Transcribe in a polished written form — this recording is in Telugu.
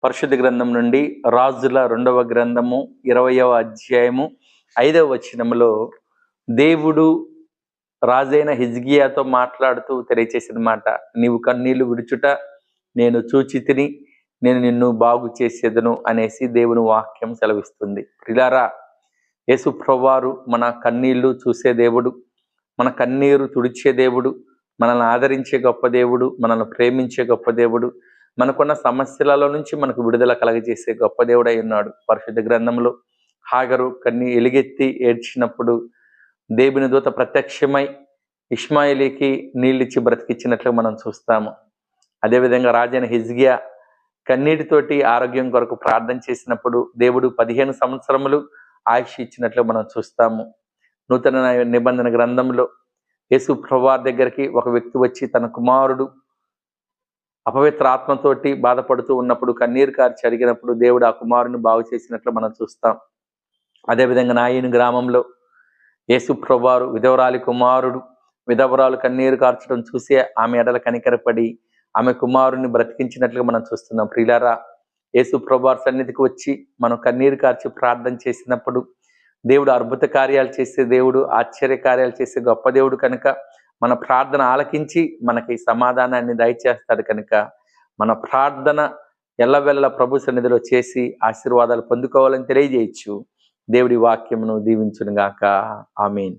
పరిశుద్ధ గ్రంథం నుండి రాజుల 2వ గ్రంథము 20వ అధ్యాయము 5వ వచనములో దేవుడు రాజైన హిజ్కియాతో మాట్లాడుతూ తెలియచేసిన మాట, నీవు కన్నీళ్లు విడుచుట నేను చూచితిని, నేను నిన్ను బాగు చేసేదను అనేసి దేవుని వాక్యం సెలవిస్తుంది. ప్రియులారా, యేసు ప్రభువారు మన కన్నీళ్లు చూసే దేవుడు, మన కన్నీరు తుడిచే దేవుడు, మనల్ని ఆదరించే గొప్ప దేవుడు, మనల్ని ప్రేమించే గొప్ప దేవుడు, మనకున్న సమస్యలలో నుంచి మనకు విడుదల కలగజేసే గొప్ప దేవుడై ఉన్నాడు. పరిశుద్ధ గ్రంథంలో హాగరు ఎలుగెత్తి ఏడ్చినప్పుడు దేవుని దూత ప్రత్యక్షమై ఇష్మాయిలీకి నీళ్ళిచ్చి బ్రతికిచ్చినట్లు మనం చూస్తాము. అదేవిధంగా రాజైన హిజ్కియా కన్నీటితోటి ఆరోగ్యం కొరకు ప్రార్థన చేసినప్పుడు దేవుడు 15 సంవత్సరములు ఆయుష్ ఇచ్చినట్లు మనం చూస్తాము. నూతన నిబంధన గ్రంథంలో యేసు ప్రభువారి దగ్గరికి ఒక వ్యక్తి వచ్చి తన కుమారుడు అపవిత్ర ఆత్మతోటి బాధపడుతూ ఉన్నప్పుడు కన్నీరు కార్చి అడిగినప్పుడు దేవుడు ఆ కుమారుని బాగు చేసినట్లు మనం చూస్తాం. అదేవిధంగా నాయని గ్రామంలో యేసు ప్రభువారు విధవరాలి కుమారుడు విధవరాలు కన్నీరు కార్చడం చూసి ఆమె ఎడల కనికరపడి ఆమె కుమారుని బ్రతికించినట్లుగా మనం చూస్తున్నాం. ప్రియులారా, యేసు ప్రభువారి సన్నిధికి వచ్చి మనం కన్నీరు కార్చి ప్రార్థన చేసినప్పుడు దేవుడు అద్భుత కార్యాలు చేసే దేవుడు, ఆశ్చర్య కార్యాలు చేసే గొప్ప దేవుడు కనుక మన ప్రార్థన ఆలకించి మనకి సమాధానాన్ని దయచేస్తాడు. కనుక మన ప్రార్థన ఎల్లవెల్ల ప్రభు సన్నిధిలో చేసి ఆశీర్వాదాలు పొందుకోవాలని తెలియజేయచ్చు. దేవుడి వాక్యమును దీవించును గాక. ఆమేన్.